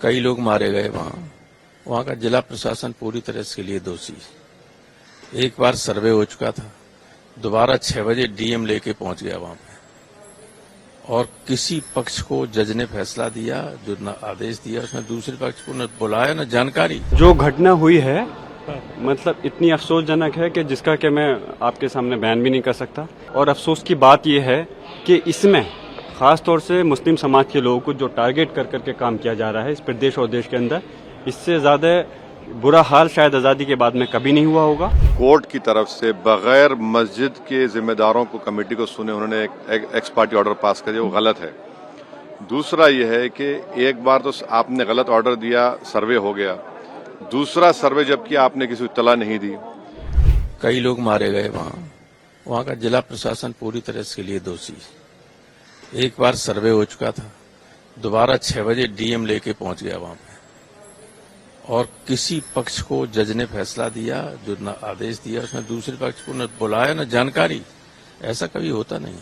कई लोग मारे गए वहां का जिला प्रशासन पूरी तरह इसके लिए दोषी है। एक बार सर्वे हो चुका था, दोबारा 6 बजे डीएम लेके पहुंच गया वहां पे, और किसी पक्ष को जज ने फैसला दिया, जो न आदेश दिया उसमें दूसरे पक्ष को न बुलाया न जानकारी। जो घटना हुई है मतलब इतनी अफसोसजनक है कि जिसका कि मैं आपके सामने बयान भी नहीं कर सकता। और अफसोस की बात यह है कि इसमें खास तौर से मुस्लिम समाज के लोगों को जो टारगेट कर करके काम किया जा रहा है इस प्रदेश और देश के अंदर, इससे ज्यादा बुरा हाल शायद आज़ादी के बाद में कभी नहीं हुआ होगा। कोर्ट की तरफ से बगैर मस्जिद के जिम्मेदारों को कमेटी को सुने उन्होंने एक एक्स पार्टी ऑर्डर पास कर दिया, वो गलत है। दूसरा यह है कि एक बार तो आपने गलत ऑर्डर दिया, सर्वे हो गया, दूसरा सर्वे जब किया आपने किसी को इत्तला नहीं दी। कई लोग मारे गए वहां का जिला प्रशासन पूरी तरह इसके लिए दोषी है। एक बार सर्वे हो चुका था, दोबारा 6 बजे डीएम लेके पहुंच गया वहां पे, और किसी पक्ष को जज ने फैसला दिया, जो न आदेश दिया उसमें दूसरे पक्ष को न बुलाया न जानकारी। ऐसा कभी होता नहीं।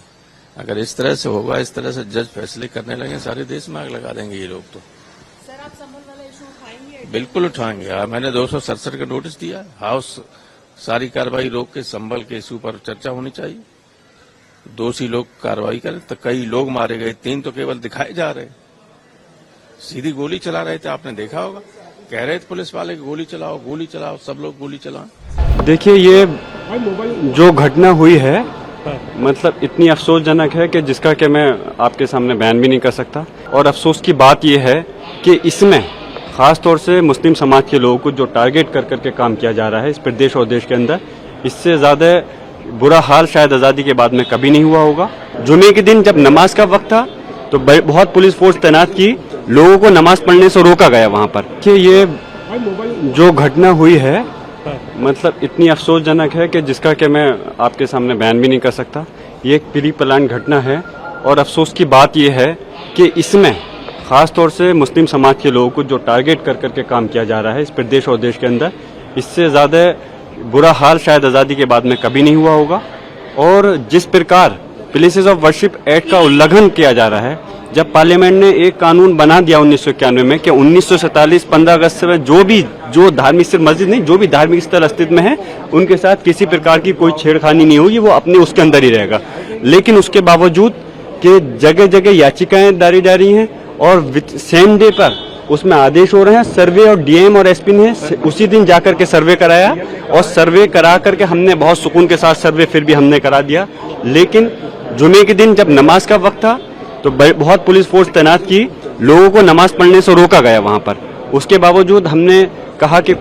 अगर इस तरह से होगा, इस तरह से जज फैसले करने लगे, सारे देश में आग लगा देंगे ये लोग। तो सर आप संभल वाला इशू उठाएंगे? बिल्कुल उठाएंगे। मैंने 267 का नोटिस दिया, हाउस सारी कार्रवाई रोक के संभल के इशू पर चर्चा होनी चाहिए। दोषी लोग कार्रवाई करें। तो कई लोग मारे गए, 3 तो केवल दिखाए जा रहे, सीधी गोली चला रहे थे, आपने देखा होगा। कह रहे थे पुलिस वाले गोली चलाओ, सब लोग गोली चलाएं। देखिए, ये जो घटना हुई है मतलब इतनी अफसोसजनक है कि जिसका कि मैं आपके सामने बयान भी नहीं कर सकता। और अफसोस की बात यह है कि इसमें खास तौर से मुस्लिम समाज के लोगों को जो टारगेट कर करके काम किया जा रहा है इस प्रदेश और देश के अंदर, इससे ज्यादा बुरा हाल शायद आज़ादी के बाद में कभी नहीं हुआ होगा। जुमे के दिन जब नमाज का वक्त था तो बहुत पुलिस फोर्स तैनात की, लोगों को नमाज पढ़ने से रोका गया वहां पर। कि ये जो घटना हुई है मतलब इतनी अफसोसजनक है कि जिसका कि मैं आपके सामने बयान भी नहीं कर सकता। ये एक प्री प्लान घटना है। और अफसोस की बात यह है कि इसमें खास तौर से मुस्लिम समाज के लोगों को जो टारगेट कर करके काम किया जा रहा है इस प्रदेश और देश के अंदर, इससे ज्यादा बुरा हाल शायद आज़ादी के बाद में कभी नहीं हुआ होगा। और जिस प्रकार प्लेसेस ऑफ वर्शिप एक्ट का उल्लंघन किया जा रहा है, जब पार्लियामेंट ने एक कानून बना दिया 1991 में कि 1947 15 अगस्त में जो धार्मिक स्थल, मस्जिद नहीं, जो भी धार्मिक स्थल अस्तित्व में है उनके साथ किसी प्रकार की कोई छेड़खानी नहीं होगी, वो अपने उसके अंदर ही रहेगा। लेकिन उसके बावजूद कि जगह जगह याचिकाएं दारी जा रही हैं और सेम डे पर उसमें आदेश हो रहे हैं। सर्वे और डीएम और एसपी ने उसी दिन जाकर के सर्वे कराया, और सर्वे करा करके हमने बहुत सुकून के साथ सर्वे फिर भी हमने करा दिया। लेकिन जुमे के दिन जब नमाज का वक्त था तो बहुत पुलिस फोर्स तैनात की, लोगों को नमाज पढ़ने से रोका गया वहां पर। उसके बावजूद हमने कहा कि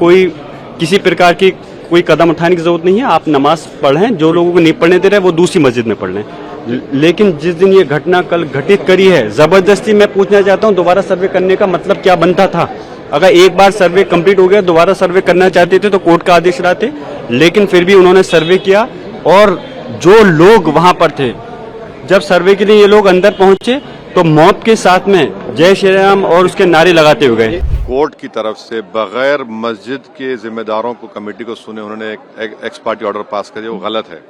किसी प्रकार की कोई कदम उठाने की जरूरत नहीं है, आप नमाज पढ़ें, जो लोगों को नहीं पढ़ने दे रहे वो दूसरी मस्जिद में पढ़ लें। लेकिन जिस दिन ये घटना कल घटित करी है, जबरदस्ती मैं पूछना चाहता हूं, दोबारा सर्वे करने का मतलब क्या बनता था? अगर एक बार सर्वे कंप्लीट हो गया, दोबारा सर्वे करना चाहते थे तो कोर्ट का आदेश लाते, लेकिन फिर भी उन्होंने सर्वे किया। और जो लोग वहां पर थे, जब सर्वे के लिए ये लोग अंदर पहुंचे तो मौत के साथ में जय श्री राम और उसके नारे लगाते हुए गए। कोर्ट की तरफ से बगैर मस्जिद के जिम्मेदारों को कमेटी को सुने उन्होंने एक एक्स पार्टी ऑर्डर पास कर दिया, वो गलत है।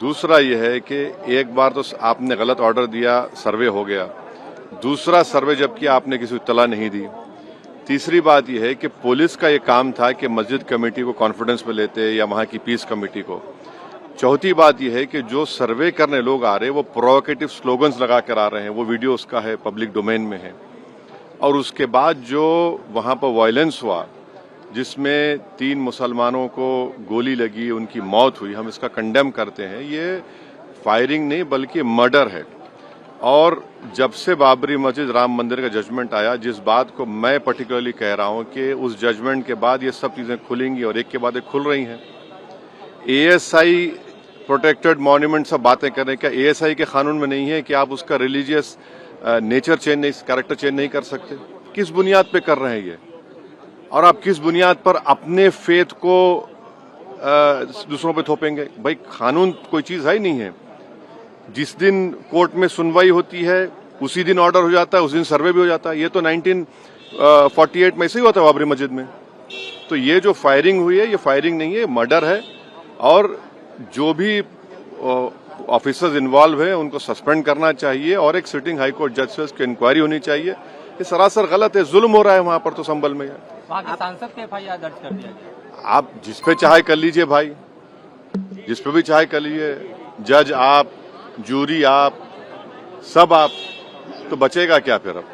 दूसरा यह है कि एक बार तो आपने गलत ऑर्डर दिया, सर्वे हो गया, दूसरा सर्वे जब किया आपने किसी को इत्तला नहीं दी। तीसरी बात यह है कि पुलिस का ये काम था कि मस्जिद कमेटी को कॉन्फिडेंस में लेते या वहां की पीस कमेटी को। चौथी बात यह है कि जो सर्वे करने लोग आ रहे हैं वो प्रोवोकेटिव स्लोगन्स लगा कर आ रहे हैं, वो वीडियो उसका है, पब्लिक डोमेन में है। और उसके बाद जो वहां पर वायलेंस हुआ, जिसमें 3 मुसलमानों को गोली लगी, उनकी मौत हुई, हम इसका कंडेम करते हैं। ये फायरिंग नहीं बल्कि मर्डर है। और जब से बाबरी मस्जिद राम मंदिर का जजमेंट आया, जिस बात को मैं पर्टिकुलरली कह रहा हूं कि उस जजमेंट के बाद ये सब चीजें खुलेंगी और एक के बाद एक खुल रही हैं। एएसआई प्रोटेक्टेड मॉन्यूमेंट सब बातें कर रहे हैं, क्या एएसआई के कानून में नहीं है कि आप उसका रिलीजियस नेचर चेंज नहीं, कैरेक्टर चेंज नहीं कर सकते? किस बुनियाद पे कर रहे हैं ये? और आप किस बुनियाद पर अपने फेथ को दूसरों पे थोपेंगे? भाई कानून कोई चीज है ही नहीं है। जिस दिन कोर्ट में सुनवाई होती है उसी दिन ऑर्डर हो जाता है, उस दिन सर्वे भी हो जाता है। ये तो 1948 में ऐसे ही हुआ था बाबरी मस्जिद में। तो ये जो फायरिंग हुई है, ये फायरिंग नहीं है, मर्डर है। और जो भी ऑफिसर्स इन्वॉल्व है उनको सस्पेंड करना चाहिए और एक सिटिंग हाईकोर्ट जज से उसकी इंक्वायरी होनी चाहिए। ये सरासर गलत है, जुल्म हो रहा है वहां पर तो संभल में। वहाँ के सांसद पे FIR दर्ज कर दिया गया। आप जिस पे चाहे कर लीजिए भाई, जिस पे भी चाहे कर लीजिए, जज आप, जूरी आप, सब आप, तो बचेगा क्या फिर अब?